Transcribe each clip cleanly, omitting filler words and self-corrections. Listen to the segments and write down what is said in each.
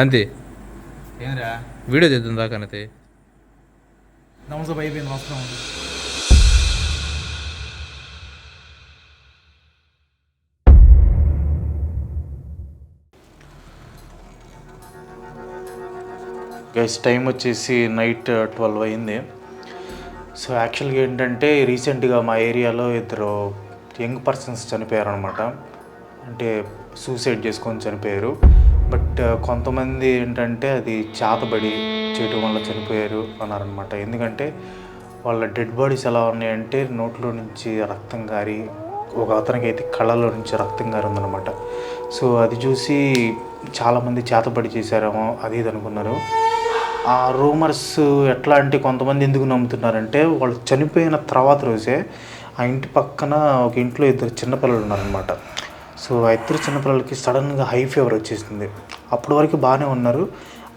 అంతే ఏంద్రా వీడియో తెద్దాం దాకానైతే నమస్తే అయిపోయింది వస్తున్నాం. గైస్ టైం వచ్చేసి నైట్ 12 అయింది. సో యాక్చువల్గా ఏంటంటే రీసెంట్గా మా ఏరియాలో ఇద్దరు యంగ్ పర్సన్స్ చనిపోయారు అనమాట. అంటే సూసైడ్ చేసుకొని చనిపోయారు. బట్ కొంతమంది ఏంటంటే అది చేతబడి చేయడం వల్ల చనిపోయారు అన్నారనమాట. ఎందుకంటే వాళ్ళ డెడ్ బాడీస్ ఎలా ఉన్నాయంటే నోట్లో నుంచి రక్తం గారి, ఒక అతనికి అయితే కళ్ళలో నుంచి రక్తం గారి ఉందన్నమాట. సో అది చూసి చాలామంది చేతబడి చేశారేమో అది ఇది అనుకున్నారు. ఆ రూమర్స్ ఎట్లా అంటే కొంతమంది ఎందుకు నమ్ముతున్నారంటే వాళ్ళు చనిపోయిన తర్వాత రోజే ఆ ఇంటి పక్కన ఒక ఇంట్లో ఇద్దరు చిన్నపిల్లలు ఉన్నారనమాట. సో ఆ ఇద్దరు చిన్నపిల్లలకి సడన్గా హై ఫీవర్ వచ్చేసింది. అప్పటి వరకు బాగానే ఉన్నారు.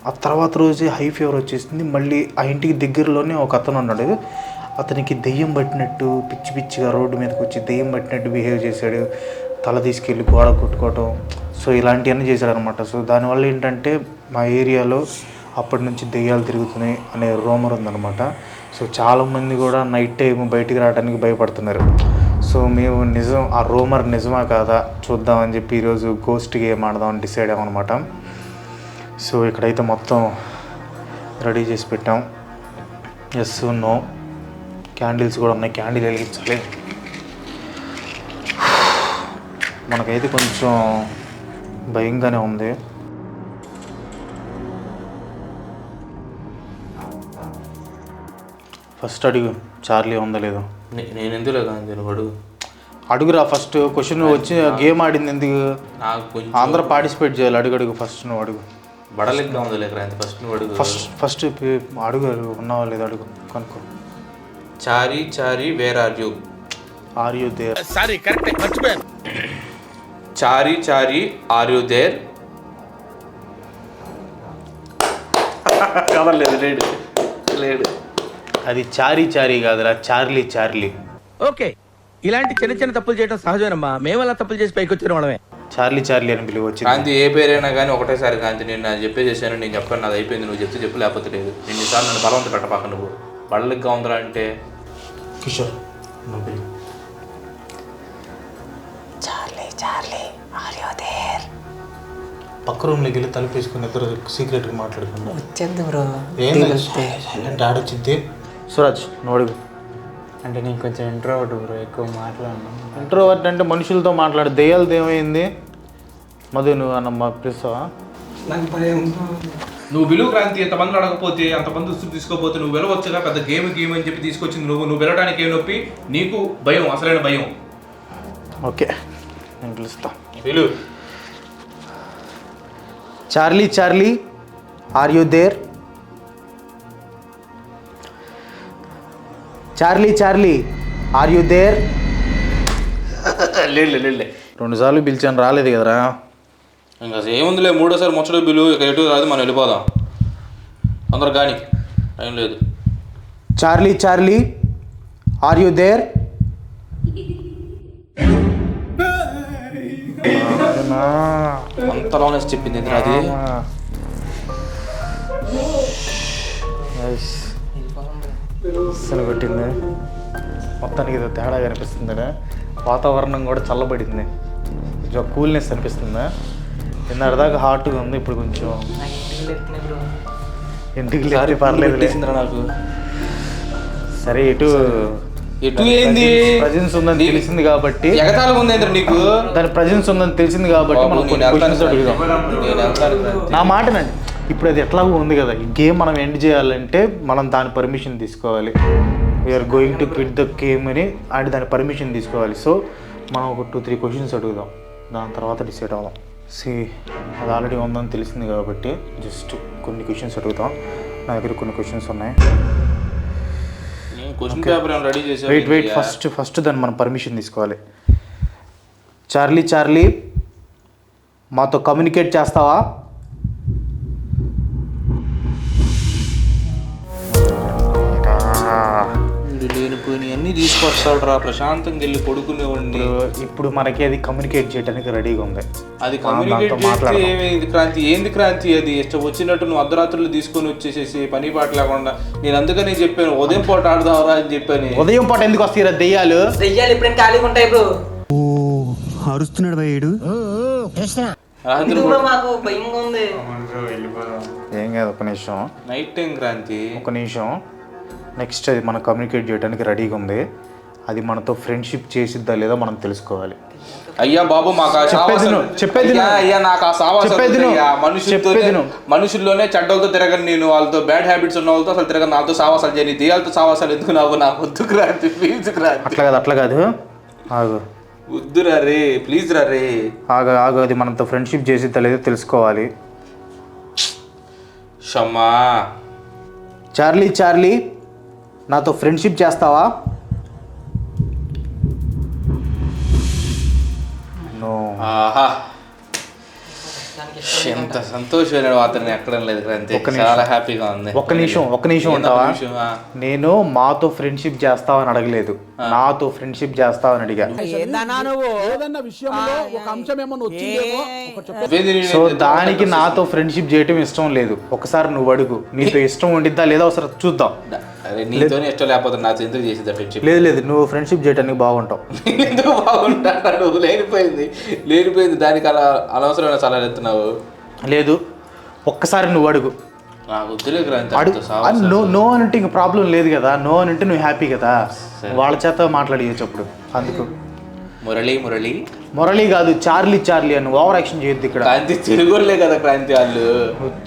ఆ తర్వాత రోజే హై ఫీవర్ వచ్చేసింది. మళ్ళీ ఆ ఇంటికి దగ్గరలోనే ఒక అతను ఉన్నాడు. అతనికి దెయ్యం పట్టినట్టు పిచ్చి పిచ్చిగా రోడ్డు మీదకి వచ్చి దెయ్యం పట్టినట్టు బిహేవ్ చేశాడు. తల తీసుకెళ్ళి గోడ కొట్టుకోవటం, సో ఇలాంటివన్నీ చేశాడనమాట. సో దానివల్ల ఏంటంటే మా ఏరియాలో అప్పటి నుంచి దెయ్యాలు తిరుగుతున్నాయి అనే రూమర్ ఉందన్నమాట. సో చాలామంది కూడా నైట్ టైం బయటికి రావడానికి భయపడుతున్నారు. సో మేము నిజం ఆ రూమర్ నిజమా కాదా చూద్దామని చెప్పి ఈరోజు గోస్ట్ గేమ్ ఆడదామని డిసైడ్ అయ్యామన్నమాట. సో ఇక్కడైతే మొత్తం రెడీ చేసి పెట్టాం. ఎస్ నో క్యాండిల్స్ కూడా ఉన్నాయి, క్యాండిల్ వెలిగించాలి. మనకైతే కొంచెం భయంగానే ఉంది. ఫస్ట్ అడుగు చార్లీ ఉందా లేదో. నేను ఎందులో కాదు అడుగు అడుగురా ఫస్ట్. క్వశ్చన్ వచ్చి గేమ్ ఆడింది ఎందుకు? నాకు అందరూ పార్టిసిపేట్ చేయాలి. అడుగు ఫస్ట్ నువ్వు అడుగు. బడలిగ్గా ఉందో లేకరా ఫస్ట్ నువ్వు అడుగు. ఫస్ట్ అడుగు ఉన్నావా లేదా అడుగు కనుక్కో. Chari Chari where are you? Are you there? Sorry correct మర్చిపోయాను. Chari Chari are you there? కదలేదు, లేడు లేడు. అది చారీ చారీ కాదురా, చార్లీ చార్లీ. ఓకే, ఇలాంటి చిన్న చిన్న తప్పులు చేయడం సహజమేనమ్మా. మేము అలా తప్పులు చేసి పైకి వచ్చిన వాళ్ళమే. చార్లీ చార్లీ అని పిలువ వచ్చింది. కాంతి ఏ పేరైనా కానీ ఒకటేసారి కాంతి. నేను అది చెప్పేసేసాను, నేను చెప్పాను, నాది అయిపోయింది. నువ్వు చెప్తే చెప్పు, లేకపోతే లేదు. ఎన్నిసార్లు నన్ను బలవంత పెట్టపాక. నువ్వు బడలిగ్గా ఉందిరా అంటే కిషోర్ పక్క రూమ్లోకి వెళ్ళి తలుపేసుకుని ఇద్దరు సీక్రెట్గా మాట్లాడుకున్నాం. వచ్చేద్దు బ్రో. డాడ్ వచ్చింది. సురాజ్ నువ్వు అడుగు. అంటే నేను కొంచెం ఇంట్రోవర్ట్ బ్రో, ఎక్కువ మాట్లాడను. ఇంట్రోవర్ట్ అంటే మనుషులతో మాట్లాడు. దెయ్యాలతో ఏమైంది? మధు నువ్వు అన్నమ్మ పిలుస్తావా? నాకు భయం. నువ్వు విలువ క్రాంతి ఎంతమంది అడగకపోతే అంతమంది వస్తువు తీసుకోపోతే నువ్వు వెళ్ళవచ్చుగా. పెద్ద గేమ్ అని చెప్పి తీసుకొచ్చింది నువ్వు వెళ్ళడానికి ఏం నొప్పి? నీకు భయం, అసలైన భయం. ఓకే నేను పిలుస్తా. విలు. Charlie Charlie are you there? Charlie Charlie are you there? లేదులే 2 సార్లు పిలిచాను రాలేదు కదరా. ఇంకా ఏముందిలే, మూడోసారి ముచ్చట బిల్లు ఇక్కడ ఎటు రాదు, మనం వెళ్ళిపోదాం అందరు కానీ. టైం లేదు. Charlie Charlie are you there? అంతలోనే చెప్పింది అది. అసలు కొట్టింది మొత్తానికి ఏదో తేడా కనిపిస్తుంది. వాతావరణం కూడా చల్లబడింది, కొంచెం కూల్నెస్ అనిపిస్తుందా? నిన్నటిదాకా హాట్గా ఉంది, ఇప్పుడు కొంచెం ఎందుకు లేదు పర్లేదు నాకు. సరే ఎటు ఏంది ప్రజెన్స్ ఉందని తెలిసింది కాబట్టి, ఎగతాళం ఉంది నీకు. దాని ప్రజెన్స్ ఉందని తెలిసింది కాబట్టి మనం కొన్ని క్వశ్చన్స్ అడుగుదాం. నా మాటనండి, ఇప్పుడు అది ఎట్లాగో ఉంది కదా. ఈ గేమ్ మనం ఎండ్ చేయాలంటే మనం దాని పర్మిషన్ తీసుకోవాలి. We are going to quit the game అని అంటే దాని పర్మిషన్ తీసుకోవాలి. సో మనం ఒక 2-3 క్వశ్చన్స్ అడుగుదాం, దాని తర్వాత డిసైడ్ అవ్వదాం. అది ఆల్రెడీ ఉందని తెలిసింది కాబట్టి జస్ట్ కొన్ని క్వశ్చన్స్ అడుగుతాం. నా దగ్గర కొన్ని క్వశ్చన్స్ ఉన్నాయి. వెయిట్ ఫస్ట్ దాన్ని మనం పర్మిషన్ తీసుకోవాలి. చార్లీ చార్లీ మాతో కమ్యూనికేట్ చేస్తావా? అయిపోయి అన్నీ తీసుకొస్తాడు రా, ప్రశాంతంగా వెళ్ళి పడుకునేవాడిని. ఇప్పుడు మనకి అది కమ్యూనికేట్ చేయడానికి రెడీగా ఉంది. అది కమ్యూనికేట్ చేస్తే ఏమైంది క్రాంతి? ఏంది క్రాంతి అది? ఇష్టం వచ్చినట్టు నువ్వు అర్ధరాత్రులు తీసుకొని వచ్చేసేసి పని పాట లేకుండా. నేను అందుకనే చెప్పాను ఉదయం పూట ఆడదావరా అని చెప్పాను. ఉదయం పూట ఎందుకు వస్తాయి దెయ్యాలు? దెయ్యాలు ఎప్పుడైనా ఖాళీగా ఉంటాయి బ్రో. అరుస్తున్నాడు భయ్యుడు. మాకు భయంగా ఉంది. ఏం కాదు, ఒక నిమిషం. నైట్ టైం క్రాంతి, ఒక నిమిషం. నెక్స్ట్ అది మనం కమ్యూనికేట్ చేయడానికి రెడీగా ఉంది. అది మనతో ఫ్రెండ్షిప్ చేసిద్దా లేదా మనం తెలుసుకోవాలి. అయ్యా బాబు మాకు అయ్యా నాకు ఆ సావాసాలు మనుషుల్లోనే చెడ్డలతో తిరగను నేను. వాళ్ళతో బ్యాడ్ హ్యాబిట్స్ ఉన్న వాళ్ళతో అసలు తిరగను. నాతో సావాసాలు చేయని దెయ్యాలతో సావాసాలు ఎందుకు నాకు వద్దు క్రాంతి, ప్లీజ్ క్రాంతి. అట్లా కాదు ఆగు, వద్దురా రే, ప్లీజ్ రా రే. ఆగు అది మనతో ఫ్రెండ్షిప్ చేసిద్దా లేదో తెలుసుకోవాలి. షమ్మా చార్లీ నాతో ఫ్రెండ్షిప్ చేస్తావా? నో. ఆహా, ఎంత సంతోషమైన వాతావరణం ఎక్కడ లేదు క్రాంతి, చాలా హ్యాపీగా ఉంది. ఒక్క నిమిషం ఉంటావా? నేను మాతో ఫ్రెండ్షిప్ చేస్తావని అడగలేదు, నాతో ఫ్రెండ్షిప్ చేస్తావని అడిగా. సో దానికి నాతో ఫ్రెండ్షిప్ చేయటం ఇష్టం లేదు. ఒకసారి నువ్వు అడుగు, నీతో ఇష్టం ఉండిద్దా లేదా ఒకసారి చూద్దాం. నీతోనే ఇష్టం లేకపోతే నాతో ఎందుకు చేసేదా ఫ్రెండ్షిప్? లేదు నువ్వు ఫ్రెండ్షిప్ చేయడానికి బాగుంటావు. ఎందుకు బాగుంటాడు? లేనిపోయింది దానికి అలా అనవసరమైన సలహాలు ఎత్తున్నావు. లేదు, ఒక్కసారి నువ్వు అడుగు. నాకు వద్దులే క్రాంతి. నో అని అంటే ఇంక ప్రాబ్లం లేదు కదా. నో అని అంటే నువ్వు హ్యాపీ కదా, వాళ్ళ చేత మాట్లాడియచ్చు అప్పుడు. అందుకు మురళి కాదు, చార్లీ అని ఓవర్ యాక్షన్ చేయొద్దు ఇక్కడ. క్రాంతి తెలుగులే కదా క్రాంతి వాళ్ళు.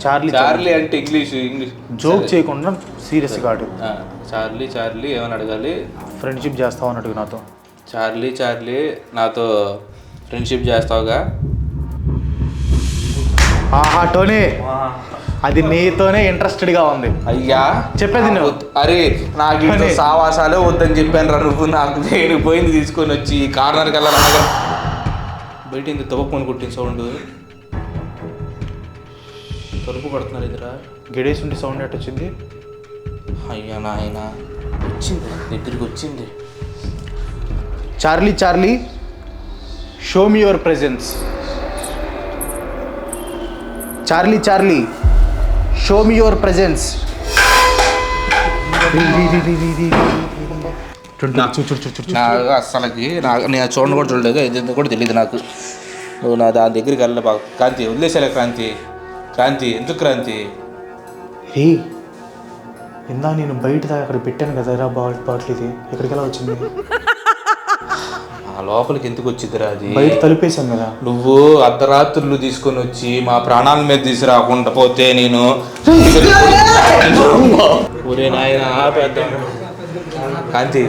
చార్లీ అంటే ఇంగ్లీష్ జోక్ చేయకుండా సీరియస్ కాదు. చార్లీ ఏమని అడగాలి? ఫ్రెండ్షిప్ చేస్తావు అని అడుగు నాతో. చార్లీ నాతో ఫ్రెండ్షిప్ చేస్తావుగా? ఆహా టోనీ, అది నీతోనే ఇంట్రెస్టెడ్గా ఉంది. అయ్యా చెప్పేది నువ్వు. అరే నాకు ఇంత సావాసాలే వద్దని చెప్పాను రా నువ్వు. నాకు నేను పోయింది తీసుకొని వచ్చి కార్నర్కి వెళ్ళాలనగా బయట ఇంత తవ్వకొని కొట్టిన సౌండ్. తలుపు కొడుతున్నారు ఇద్దరా. గెడేసి ఉంటే సౌండ్ ఎట్ వచ్చింది? అయ్యా నాయన వచ్చింది, దగ్గరికి వచ్చింది. Charlie show me your presence. Charlie show me your presence. అసలుకి నేను చూడండి కూడా చూడలేదు, ఎందుకు కూడా తెలియదు నాకు. నువ్వు నా దాని దగ్గరికి వెళ్ళలే బాగా క్రాంతి. వదిలేసాలే క్రాంతి ఎందుకు క్రాంతి? హే ఇందా నేను బయట అక్కడ పెట్టాను కదా బాటిల్, ఇది ఎక్కడికి ఎలా వచ్చింది? ఆ లోపలికి ఎందుకు వచ్చిందిరా అది? బయట తలుపేశాను కదా. నువ్వు అర్ధరాత్రులు తీసుకొని వచ్చి మా ప్రాణాల మీద తీసుకురాకుండా పోతే నేను ఒరే నాయన ఆపేద్దాం కాంతి,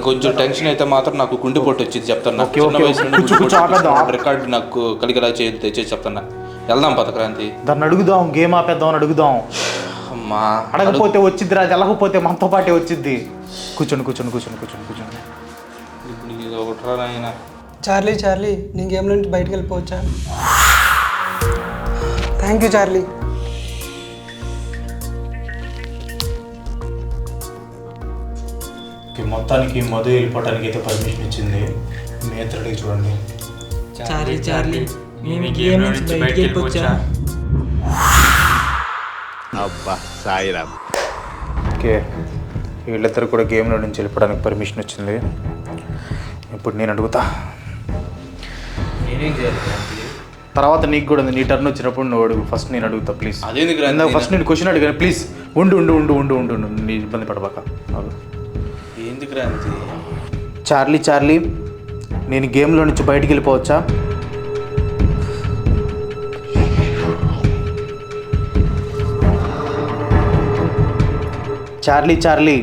కొంచెం టెన్షన్ అయితే మాత్రం నాకు గుండె పొట్టు వచ్చింది చెప్తాను. చిన్న వయసు నుండి రికార్డు నాకు కలిగేలా చేసి చెప్తాను. వెళ్దాం పద క్రాంతి. దాన్ని అడుగుదాం, గేమ్ ఆపేద్దాం అని అడుగుదాం. అమ్మా అడగపోతే వచ్చిద్ది రాజు, వెళ్ళకపోతే మనతో పాటే వచ్చిద్ది. కూర్చోండి. ఇది ఒకట్రా నాయన. చార్లీ నేను గేమ్ నుంచి బయటకు వెళ్ళిపోవచ్చా? Thank you Charlie. మొత్తానికి మధు వెళ్ళిపోవడానికి అయితే పర్మిషన్ ఇచ్చింది. మీ ఇద్దరికి చూడండి. చార్లీ నేను గేమ్ నుంచి బయటకు వెళ్ళిపోవచ్చా? అబ్బా సాయిరామ్. ఓకే, వీళ్ళిద్దరు కూడా గేమ్లో నుంచి వెళ్ళిపోవడానికి పర్మిషన్ వచ్చింది. ఇప్పుడు నేను అడుగుతా. నేనేం చేయాలి? తర్వాత నీకు కూడా నీ టర్న్ వచ్చినప్పుడు నువ్వు అడుగు. ఫస్ట్ నేను అడుగుతా ప్లీజ్. అదేందుకు ఫస్ట్ నేను క్వశ్చన్ అడిగాను ప్లీజ్. ఉండు నీ ఇబ్బంది పడబాక. ఎందుకు క్రాంతి? చార్లీ నేను గేమ్లో నుంచి బయటికి వెళ్ళిపోవచ్చా? చార్లీ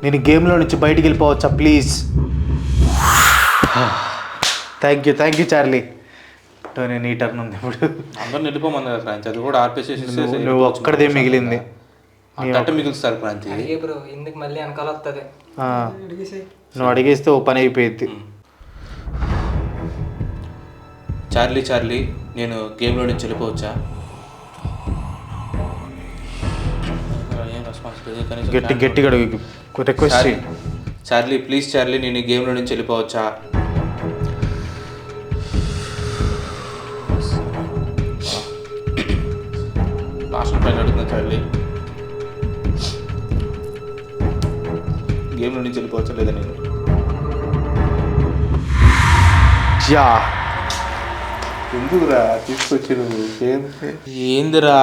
నేను గేమ్లో నుంచి బయటికి వెళ్ళిపోవచ్చా ప్లీజ్? Thank you Charlie. నీ టర్న్ ఉంది ఇప్పుడు. అందరిని వెళ్ళిపోమన్నారు క్రాంతి, అది కూడా ఆర్పేసేసి నువ్వు ఒక్కడిదే మిగిలింది. మిగులుస్తారు క్రాంతి. బ్రో ఎందుకు మళ్ళీ వెనకాల వస్తుంది? నువ్వు అడిగేస్తే ఓ పని అయిపోయింది. చార్లీ నేను గేమ్లో నుంచి వెళ్ళిపోవచ్చా? గట్టిగా అడుగు. రిక్వెస్ట్ చేయి. చార్లీ ప్లీజ్ చార్లీ, నేను ఈ గేమ్లో నుంచి వెళ్ళిపోవచ్చా? లాస్ట్ పైన అడుగుతున్నా చార్లీ, గేమ్లో నుంచి వెళ్ళిపోవచ్చా లేదా నేను? యా ఎందుకురా తీసుకొచ్చి నువ్వు? ఏందిరా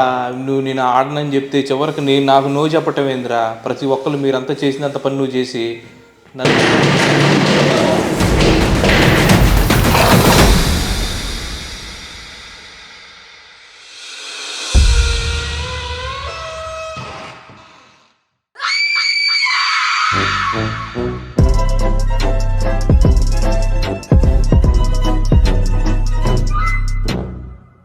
నువ్వు నేను ఆడనని చెప్తే చివరికి నేను నాకు నో చెప్పటం ఏందిరా? ప్రతి ఒక్కరు మీరంతా చేసినంత పని నువ్వు చేసి నన్ను